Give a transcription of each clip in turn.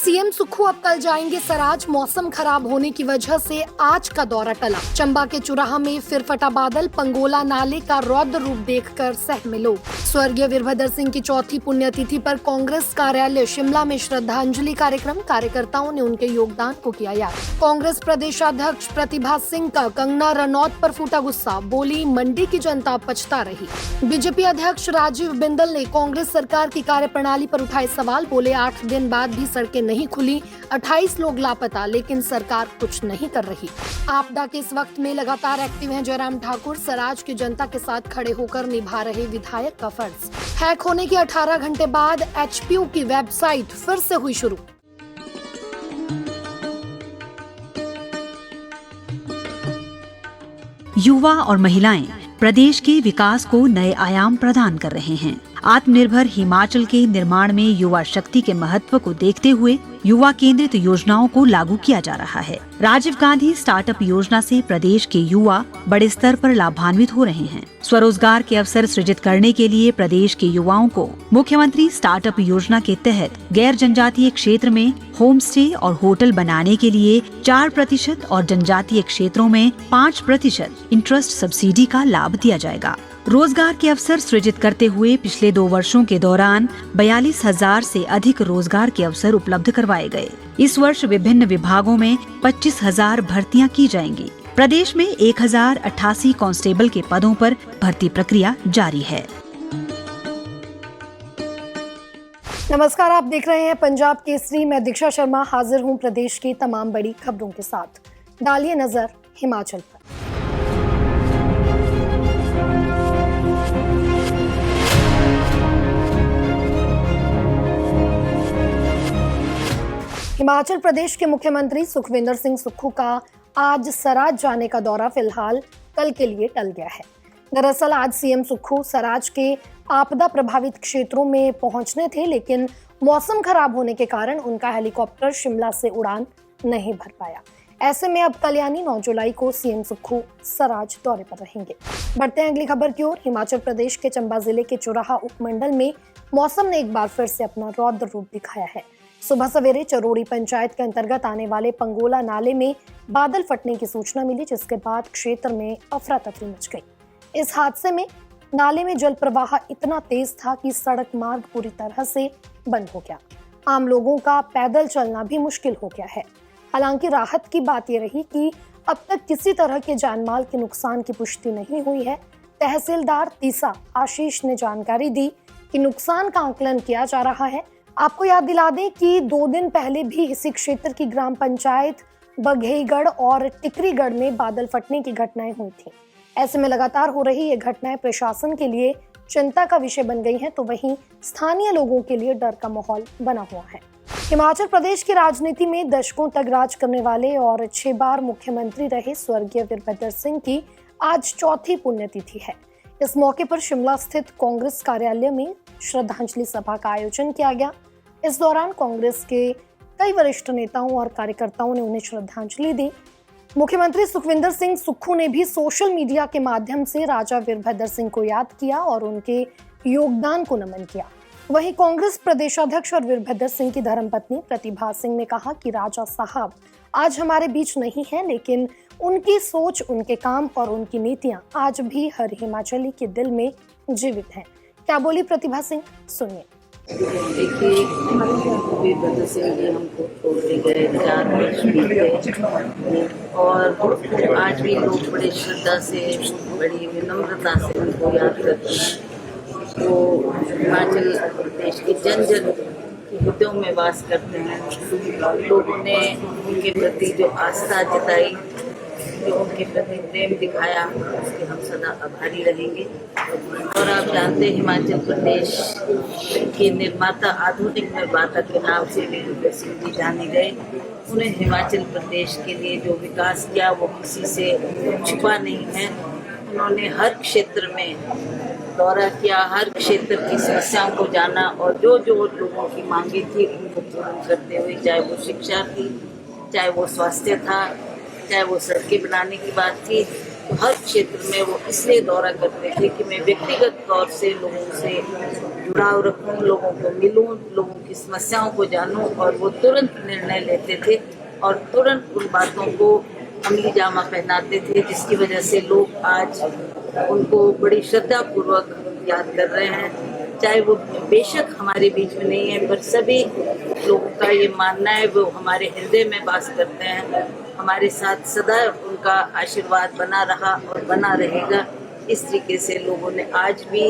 CM Sukhu अब कल जाएंगे सराज। मौसम खराब होने की वजह से आज का दौरा टला। चंबा के चुराहा में फिर फटा बादल। पंगोला नाले का रौद्र रूप देखकर सहमे लोग। स्वर्गीय वीरभद्र सिंह की चौथी पुण्यतिथि पर कांग्रेस कार्यालय शिमला में श्रद्धांजलि कार्यक्रम। कार्यकर्ताओं ने उनके योगदान को किया याद। कांग्रेस प्रदेशाध्यक्ष प्रतिभा सिंह का कंगना रनौत पर फूटा गुस्सा। बोली, मंडी की जनता पछता रही। बीजेपी अध्यक्ष राजीव बिंदल ने कांग्रेस सरकार की कार्यप्रणाली पर उठाए सवाल। बोले, 8 दिन बाद भी सड़कें नहीं खुली, 28 लोग लापता, लेकिन सरकार कुछ नहीं कर रही। आपदा के इस वक्त में लगातार एक्टिव हैं जयराम ठाकुर। सराज की जनता के साथ खड़े होकर निभा रहे विधायक का फर्ज। हैक होने के 18 घंटे बाद एचपीयू की वेबसाइट फिर से हुई शुरू। युवा और महिलाएं प्रदेश के विकास को नए आयाम प्रदान कर रहे हैं। आत्मनिर्भर हिमाचल के निर्माण में युवा शक्ति के महत्व को देखते हुए युवा केंद्रित योजनाओं को लागू किया जा रहा है। राजीव गांधी स्टार्टअप योजना से प्रदेश के युवा बड़े स्तर पर लाभान्वित हो रहे हैं। स्वरोजगार के अवसर सृजित करने के लिए प्रदेश के युवाओं को मुख्यमंत्री स्टार्टअप योजना के तहत गैर जनजातीय क्षेत्र में होम स्टे और होटल बनाने के लिए 4% और जनजातीय क्षेत्रों में 5% इंटरेस्ट सब्सिडी का लाभ दिया जाएगा। रोजगार के अवसर सृजित करते हुए पिछले 2 वर्षों के दौरान 42,000 से अधिक रोजगार के अवसर उपलब्ध करवाए गए। इस वर्ष विभिन्न विभागों में 25,000 भर्तियां की जाएंगी। प्रदेश में 1,088 कांस्टेबल के पदों पर भर्ती प्रक्रिया जारी है। नमस्कार, आप देख रहे हैं पंजाब केसरी। मैं दीक्षा शर्मा हाजिर हूं प्रदेश की तमाम बड़ी खबरों के साथ। डालिए नजर हिमाचल पर। हिमाचल प्रदेश के मुख्यमंत्री सुखविंदर सिंह सुक्खू का आज सराज जाने का दौरा फिलहाल कल के लिए टल गया है। दरअसल आज सीएम सुक्खू सराज के आपदा प्रभावित क्षेत्रों में पहुंचने थे, लेकिन मौसम खराब होने के कारण उनका हेलीकॉप्टर शिमला से उड़ान नहीं भर पाया। ऐसे में अब कल यानी 9 जुलाई को सीएम सुक्खू सराज दौरे पर रहेंगे। बढ़ते हैं अगली खबर की ओर। हिमाचल प्रदेश के चंबा जिले के चुराहा उपमंडल में मौसम ने एक बार फिर से अपना रौद्र रूप दिखाया है। सुबह सवेरे चरोड़ी पंचायत के अंतर्गत आने वाले पंगोला नाले में बादल फटने की सूचना मिली, जिसके बाद क्षेत्र में अफरा तफरी मच गई। इस हादसे में नाले में जल प्रवाह इतना तेज था कि सड़क मार्ग पूरी तरह से बंद हो गया। आम लोगों का पैदल चलना भी मुश्किल हो गया है। हालांकि राहत की बात यह रही कि अब तक किसी तरह के जानमाल के नुकसान की पुष्टि नहीं हुई है। तहसीलदार तीसा आशीष ने जानकारी दी कि नुकसान का आकलन किया जा रहा है। आपको याद दिला दें कि 2 दिन पहले भी इसी क्षेत्र की ग्राम पंचायत बघेईगढ़ और टिकरीगढ़ में बादल फटने की घटनाएं हुई थी। ऐसे में लगातार हो रही ये घटनाएं प्रशासन के लिए चिंता का विषय बन गई हैं, तो वहीं स्थानीय लोगों के लिए डर का माहौल बना हुआ है। हिमाचल प्रदेश की राजनीति में दशकों तक राज करने वाले और 6 बार मुख्यमंत्री रहे स्वर्गीय वीरभद्र सिंह की आज चौथी पुण्यतिथि है। इस मौके पर शिमला स्थित कांग्रेस कार्यालय में श्रद्धांजलि सभा का आयोजन किया गया। इस दौरान कांग्रेस के कई वरिष्ठ नेताओं और कार्यकर्ताओं ने उन्हें श्रद्धांजलि दी। मुख्यमंत्री सुखविंदर सिंह सुक्खू ने भी सोशल मीडिया के माध्यम से राजा वीरभद्र सिंह को याद किया और उनके योगदान को नमन किया। वहीं कांग्रेस प्रदेशाध्यक्ष और वीरभद्र सिंह की धर्मपत्नी प्रतिभा सिंह ने कहा कि राजा साहब आज हमारे बीच नहीं हैं, लेकिन उनकी सोच, उनके काम और उनकी नीतियां आज भी हर हिमाचली के दिल में जीवित हैं। क्या बोली प्रतिभा सिंह, सुनिए। देखिए, वीरभद्र सिंह जी हमको छोड़ के गए, 4 वर्ष बीत गए और आज भी लोग बड़ी श्रद्धा से, बड़ी विनम्रता से उनको याद करते हैं। वो हिमाचल प्रदेश के जन जन के हृदयों में वास करते हैं। लोगों ने उनके प्रति जो आस्था जताई, जो उनके प्रति प्रेम दिखाया, उसके हम सदा आभारी रहेंगे। और आप जानते हैं हिमाचल प्रदेश के निर्माता, आधुनिक निर्माता के नाम से वीरभद्र सिंह जी जाने गए। उन्हें हिमाचल प्रदेश के लिए जो विकास किया वो किसी से छुपा नहीं है। उन्होंने हर क्षेत्र में दौरा किया, हर क्षेत्र की समस्याओं को जाना और जो जो लोगों की मांगे थी उनको पूर्ण करते हुए, चाहे वो शिक्षा थी, चाहे वो स्वास्थ्य था, चाहे वो सड़कें बनाने की बात थी, हर क्षेत्र में वो इसलिए दौरा करते थे कि मैं व्यक्तिगत तौर से लोगों से जुड़ाव रखूं, लोगों को मिलूं, लोगों की समस्याओं को जानूं, और वो तुरंत निर्णय लेते थे और तुरंत उन बातों को अमली जामा पहनाते थे, जिसकी वजह से लोग आज उनको बड़ी श्रद्धापूर्वक याद कर रहे हैं। चाहे वो बेशक हमारे बीच में नहीं है, पर सभी लोगों का ये मानना है वो हमारे हृदय में वास करते हैं, हमारे साथ सदा उनका आशीर्वाद बना रहा और बना रहेगा। इस तरीके से लोगों ने आज भी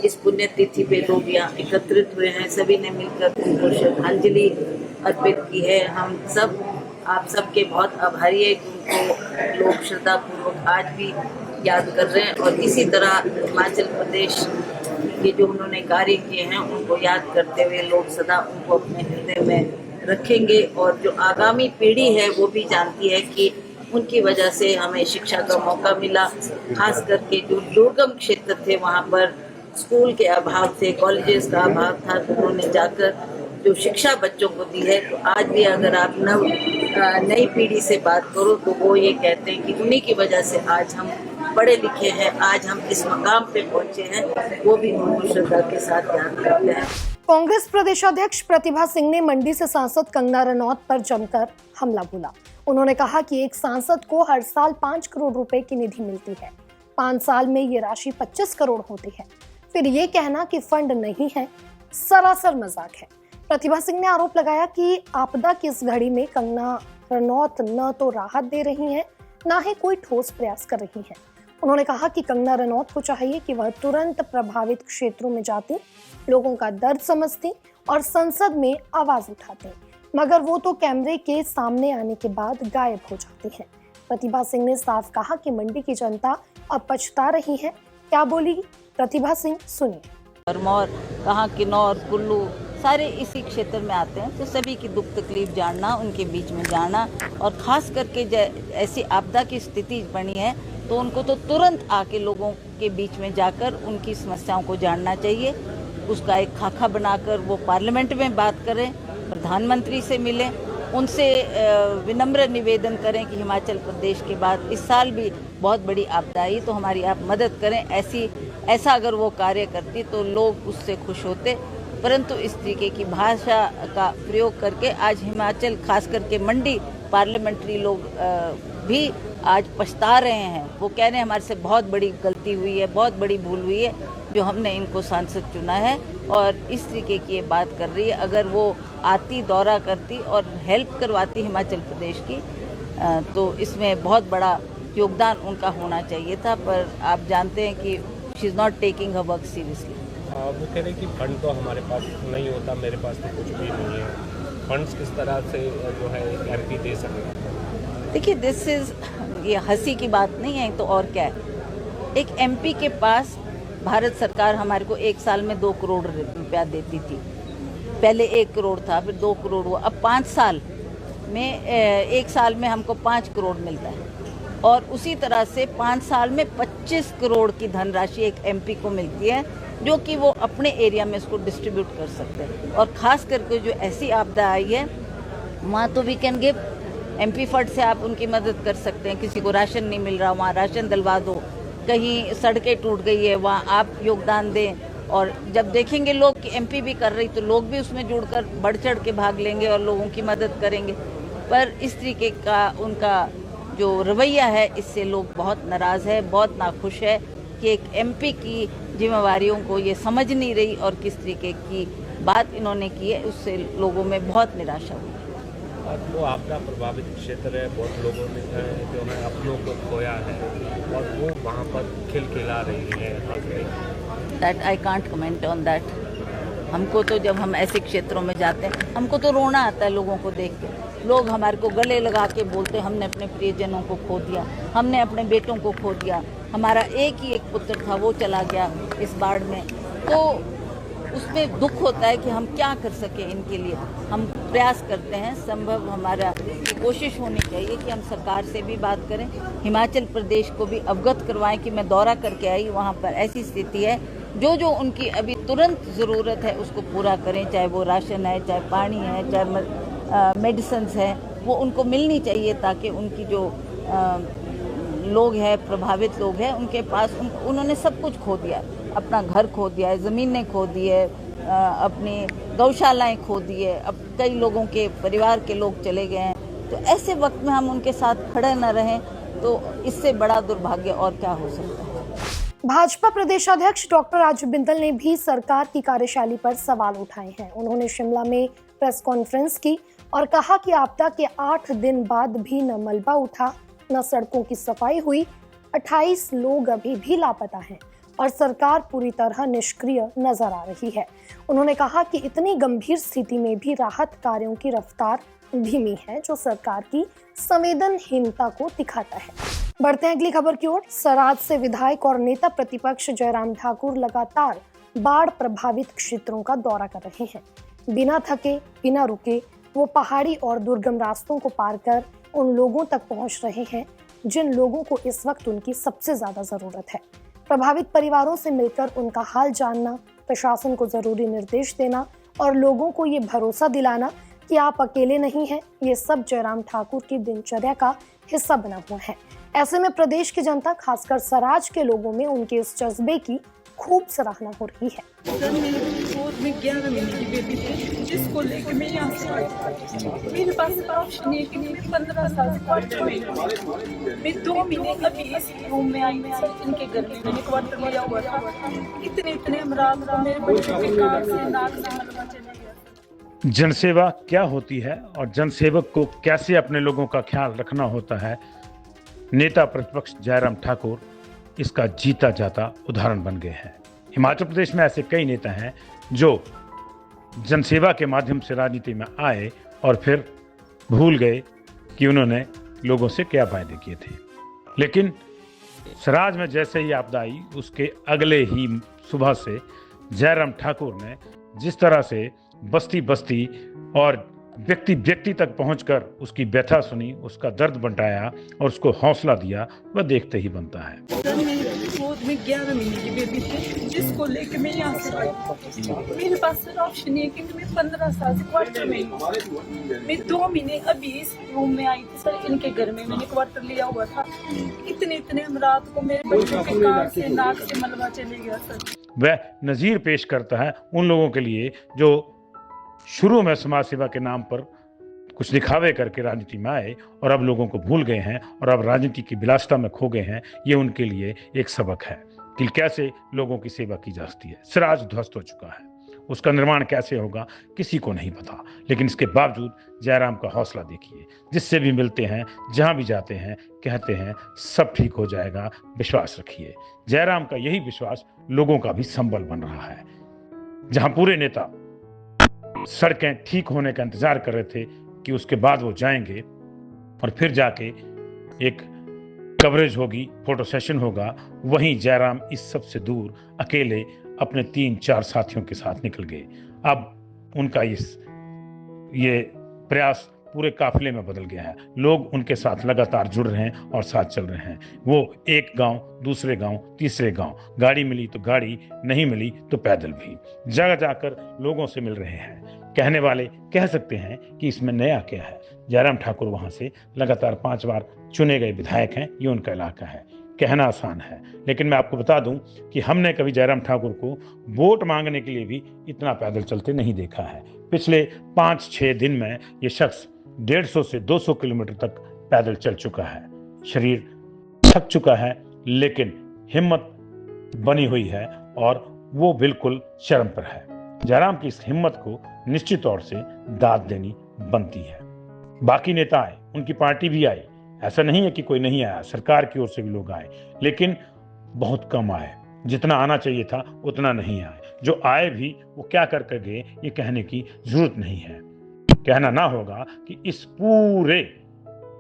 इस पुण्यतिथि पे लोग यहाँ एकत्रित हुए हैं, सभी ने मिलकर उनको श्रद्धांजलि अर्पित की है। हम सब आप सबके बहुत आभारी है कि उनको लोग श्रद्धापूर्वक आज भी याद कर रहे हैं, और इसी तरह हिमाचल प्रदेश के जो उन्होंने कार्य किए हैं उनको याद करते हुए लोग सदा उनको अपने हृदय में रखेंगे। और जो आगामी पीढ़ी है वो भी जानती है कि उनकी वजह से हमें शिक्षा का मौका मिला, खास करके जो दुर्गम क्षेत्र थे वहाँ पर स्कूल के अभाव थे, कॉलेजेस का अभाव था, तो उन्होंने जाकर जो शिक्षा बच्चों को दी है। तो आज भी अगर आप नई पीढ़ी से बात करो तो वो ये कहते हैं कि उन्हीं की वजह से आज हम पढ़े लिखे हैं, आज हम इस मकाम पे पहुंचे हैं, वो भी उनको श्रद्धा के साथ याद करते हैं। कांग्रेस प्रदेशाध्यक्ष प्रतिभा सिंह ने मंडी से सांसद कंगना रनौत पर जमकर हमला बोला। उन्होंने कहा कि एक सांसद को हर साल 5 करोड़ रुपए की निधि मिलती है, 5 साल में ये राशि 25 करोड़ होती है, फिर ये कहना कि फंड नहीं है सरासर मजाक है। प्रतिभा सिंह ने आरोप लगाया कि आपदा की इस घड़ी में कंगना रनौत न तो राहत दे रही हैं, न ही कोई ठोस प्रयास कर रही हैं। उन्होंने कहा कि कंगना रनौत को चाहिए कि वह तुरंत प्रभावित क्षेत्रों में जाती, लोगों का दर्द समझती और संसद में आवाज उठाती, मगर वो तो कैमरे के सामने आने के बाद गायब हो जाती है। प्रतिभा सिंह ने साफ कहा कि मंडी की जनता अब पछता रही है। क्या बोली प्रतिभा सिंह, सुनिए। भरमौर, कहाँ किन्नौर, कुल्लू, सारे इसी क्षेत्र में आते हैं, तो सभी की दुख तकलीफ जानना, उनके बीच में जाना, और ख़ास करके ऐसी आपदा की स्थिति बनी है तो उनको तो तुरंत आके लोगों के बीच में जाकर उनकी समस्याओं को जानना चाहिए। उसका एक खाका बनाकर वो पार्लियामेंट में बात करें, प्रधानमंत्री से मिलें, उनसे विनम्र निवेदन करें कि हिमाचल प्रदेश के बाद इस साल भी बहुत बड़ी आपदा आई तो हमारी आप मदद करें। ऐसा अगर वो कार्य करती तो लोग उससे खुश होते, परंतु इस तरीके की भाषा का प्रयोग करके आज हिमाचल, खास करके मंडी पार्लियामेंट्री लोग भी आज पछता रहे हैं। वो कह रहे हैं हमारे से बहुत बड़ी गलती हुई है, बहुत बड़ी भूल हुई है जो हमने इनको सांसद चुना है, और इस तरीके की ये बात कर रही है। अगर वो आती, दौरा करती और हेल्प करवाती हिमाचल प्रदेश की, तो इसमें बहुत बड़ा योगदान उनका होना चाहिए था, पर आप जानते हैं कि she is not taking her work seriously. वो कह रहे कि फंड तो हमारे पास नहीं होता, मेरे पास तो कुछ भी नहीं है, फंड्स किस तरह से जो है एमपी दे सकते हैं? देखिए, ये हंसी की बात नहीं है तो और क्या है। एक एमपी के पास भारत सरकार हमारे को एक साल में 2 करोड़ रुपया देती थी। पहले 1 करोड़ था, फिर 2 करोड़ हुआ, अब 5 साल में एक साल में हमको 5 करोड़ मिलता है, और उसी तरह से 5 साल में 25 करोड़ की धनराशि एक एमपी को मिलती है, जो कि वो अपने एरिया में इसको डिस्ट्रीब्यूट कर सकते हैं। और ख़ास करके जो ऐसी आपदा आई है वहाँ तो we can give MP fund से आप उनकी मदद कर सकते हैं। किसी को राशन नहीं मिल रहा, वहाँ राशन दिलवा दो, कहीं सड़कें टूट गई है वहाँ आप योगदान दें, और जब देखेंगे लोग कि एमपी भी कर रही तो लोग भी उसमें जुड़कर बढ़ चढ़ के भाग लेंगे और लोगों की मदद करेंगे। पर इस तरीके का उनका जो रवैया है, इससे लोग बहुत नाराज़ है, बहुत नाखुश है कि एक एमपी की जिम्मेवारियों को ये समझ नहीं रही, और किस तरीके की बात इन्होंने की है, उससे लोगों में बहुत निराशा हुई। और वो आपदा प्रभावित क्षेत्र है, बहुत लोगों ने जो है अपनों को खोया है, और वो वहाँ पर खिलखिला रही है। That I can't comment on that. हमको तो जब हम ऐसे क्षेत्रों में जाते हैं हमको तो रोना आता है लोगों को देख के। लोग हमारे को गले लगा के बोलते हमने अपने प्रियजनों को खो दिया, हमने अपने बेटों को खो दिया, हमारा एक ही एक पुत्र था वो चला गया इस बाढ़ में। तो उसमें दुख होता है कि हम क्या कर सकें इनके लिए। हम प्रयास करते हैं, संभव हमारा कोशिश होनी चाहिए कि हम सरकार से भी बात करें, हिमाचल प्रदेश को भी अवगत करवाएं कि मैं दौरा करके आई, वहाँ पर ऐसी स्थिति है, जो उनकी अभी तुरंत ज़रूरत है उसको पूरा करें, चाहे वो राशन है, चाहे पानी है, चाहे मेडिसिन्स है, वो उनको मिलनी चाहिए ताकि उनकी जो लोग हैं, प्रभावित लोग हैं, उनके पास उन्होंने सब कुछ खो दिया, अपना घर खो दिया है, ज़मीनें खो दी है, अपनी गौशालाएं खो दी है, अब कई लोगों के परिवार के लोग चले गए हैं। तो ऐसे वक्त में हम उनके साथ खड़े न रहें तो इससे बड़ा दुर्भाग्य और क्या हो सकता है। भाजपा प्रदेशाध्यक्ष डॉक्टर राजू बिंदल ने भी सरकार की कार्यशैली पर सवाल उठाए हैं। उन्होंने शिमला में प्रेस कॉन्फ्रेंस की और कहा कि आपदा के 8 दिन बाद भी न मलबा उठा, न सड़कों की सफाई हुई, 28 लोग अभी भी लापता हैं और सरकार पूरी तरह निष्क्रिय नजर आ रही है। उन्होंने कहा कि इतनी गंभीर स्थिति में भी राहत कार्यों की रफ्तार धीमी है, जो सरकार की संवेदनहीनता को दिखाता है। बढ़ते हैं अगली खबर की ओर। सराज से विधायक और नेता प्रतिपक्ष जयराम ठाकुर लगातार बाढ़ प्रभावित क्षेत्रों का दौरा कर रहे हैं। बिना थके, बिना रुके वो पहाड़ी और दुर्गम रास्तों को पार कर उन लोगों तक पहुंच रहे हैं जिन लोगों को इस वक्त उनकी सबसे ज्यादा जरूरत है। प्रभावित परिवारों से मिलकर उनका हाल जानना, प्रशासन को जरूरी निर्देश देना और लोगों को ये भरोसा दिलाना कि आप अकेले नहीं हैं, ये सब जयराम ठाकुर की दिनचर्या का हिस्सा बना हुआ है। ऐसे में प्रदेश की जनता, खासकर सराज के लोगों में उनके इस जज्बे की खूब सराहना हो रही है। सर, मेरे गोद में 11 महीने की बेबी थी, जिसको लेकर मैं यहाँ से आई। मेरे पास ऑप्शन है कि मैं 15 साल से क्वार्टर में मैं 2 महीने अभी इस रूम में आई थी। सर, इनके घर में मैंने क्वार्टर लिया हुआ था। इतने अमराध को मेरे बच्चों के कान से, नाक से मलबा चले गया। जनसेवा क्या होती है और जनसेवक को कैसे अपने लोगों का ख्याल रखना होता है, नेता प्रतिपक्ष जयराम ठाकुर इसका जीता जाता उदाहरण बन गए हैं। हिमाचल प्रदेश में ऐसे कई नेता हैं जो जनसेवा के माध्यम से राजनीति में आए और फिर भूल गए कि उन्होंने लोगों से क्या वायदे किए थे। लेकिन सराज में जैसे ही आपदा आई, उसके अगले ही सुबह से जयराम ठाकुर ने जिस तरह से बस्ती बस्ती और व्यक्ति व्यक्ति तक पहुंचकर उसकी व्यथा सुनी, उसका दर्द बंटाया और उसको हौसला दिया, वह देखते ही बनता है। सर, मेरे गोद में 11 महीने की बेबी थी, जिसको लेकर मैं यहाँ से आई। मेरे पास सर ऑप्शन है कि मैं 15 साल से क्वार्टर में मैं 2 महीने अभी इस रूम में आई थी। सर, इनके घर में मैंने क्वार्टर लिया हुआ था। इतने अमराध को मेरे बच्चों के कान से, नाक से मलबा चले गया। सर, वह नज़ीर पेश करता है उन लोगों के लिए जो शुरू में समाज सेवा के नाम पर कुछ दिखावे करके राजनीति में आए और अब लोगों को भूल गए हैं और अब राजनीति की विलासिता में खो गए हैं। ये उनके लिए एक सबक है कि कैसे लोगों की सेवा की जा सकती है। सराज ध्वस्त हो चुका है, उसका निर्माण कैसे होगा किसी को नहीं पता, लेकिन इसके बावजूद जयराम का हौसला देखिए। जिससे भी मिलते हैं, जहां भी जाते हैं, कहते हैं सब ठीक हो जाएगा, विश्वास रखिए। जयराम का यही विश्वास लोगों का भी संबल बन रहा है। जहां पूरे नेता सड़कें ठीक होने का इंतजार कर रहे थे कि उसके बाद वो जाएंगे और फिर जाके एक कवरेज होगी, फोटो सेशन होगा, वहीं जयराम इस सब से दूर अकेले अपने 3-4 साथियों के साथ निकल गए। अब उनका ये प्रयास पूरे काफिले में बदल गया है। लोग उनके साथ लगातार जुड़ रहे हैं और साथ चल रहे हैं। वो एक गांव, दूसरे गांव, तीसरे गांव, गाड़ी मिली तो गाड़ी, नहीं मिली तो पैदल भी जगह जाकर लोगों से मिल रहे हैं। कहने वाले कह सकते हैं कि इसमें नया क्या है। जयराम ठाकुर वहां से लगातार 5 बार चुने गए विधायक हैं, ये उनका इलाका है। कहना आसान है, लेकिन मैं आपको बता दूं कि हमने कभी जयराम ठाकुर को वोट मांगने के लिए भी इतना पैदल चलते नहीं देखा है। पिछले 5-6 दिन में ये शख्स 150 से 200 किलोमीटर तक पैदल चल चुका है। शरीर थक चुका है, लेकिन हिम्मत बनी हुई है और वो बिल्कुल चरम पर है। जयराम की इस हिम्मत को निश्चित तौर से दाद देनी बनती है। बाकी नेता आए, उनकी पार्टी भी आई, ऐसा नहीं है कि कोई नहीं आया, सरकार की ओर से भी लोग आए, लेकिन बहुत कम आए। जितना आना चाहिए था उतना नहीं आए। जो आए भी वो क्या करके गए ये कहने की जरूरत नहीं है। कहना ना होगा कि इस पूरे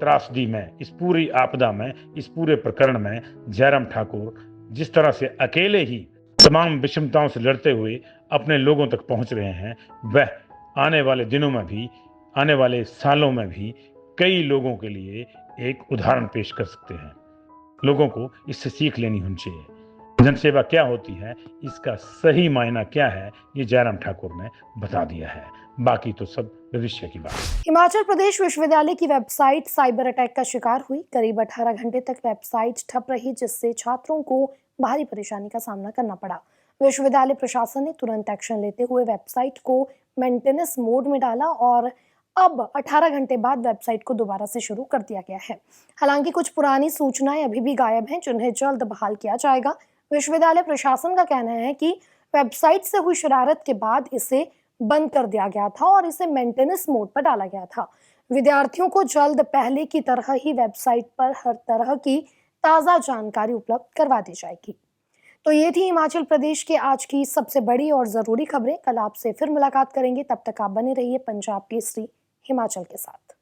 त्रासदी में, इस पूरी आपदा में, इस पूरे प्रकरण में जयराम ठाकुर जिस तरह से अकेले ही तमाम विषमताओं से लड़ते हुए अपने लोगों तक पहुंच रहे हैं, वह आने वाले दिनों में भी, आने वाले सालों में भी कई लोगों के लिए एक उदाहरण पेश कर सकते हैं। लोगों को इससे सीख लेनी होनी चाहिए। जनसेवा क्या होती है, इसका सही मायना क्या है, ये जयराम ठाकुर ने बता दिया है। बाकी तो सब भविष्य की बात है। हिमाचल प्रदेश विश्वविद्यालय की वेबसाइट साइबर अटैक का शिकार हुई। करीब 18 घंटे तक वेबसाइट ठप रही, जिससे छात्रों को भारी परेशानी का सामना करना पड़ा। विश्वविद्यालय प्रशासन ने तुरंत एक्शन लेते हुए वेबसाइट को मेंटेनेंस मोड में डाला और अब 18 घंटे बाद वेबसाइट को दोबारा से शुरू कर दिया गया है। हालांकि कुछ पुरानी सूचनाएं अभी भी गायब हैं, जिन्हें जल्द बहाल किया जाएगा। विश्वविद्यालय प्रशासन का कहना है कि वेबसाइट से हुई शरारत के बाद इसे बंद कर दिया गया था और इसे मेंटेनेंस मोड पर डाला गया था। विद्यार्थियों को जल्द पहले की तरह ही वेबसाइट पर हर तरह की ताज़ा जानकारी उपलब्ध करवा दी जाएगी। तो ये थी हिमाचल प्रदेश के आज की सबसे बड़ी और ज़रूरी खबरें। कल आपसे फिर मुलाकात करेंगे, तब तक आप बने रहिए पंजाब केसरी हिमाचल के साथ।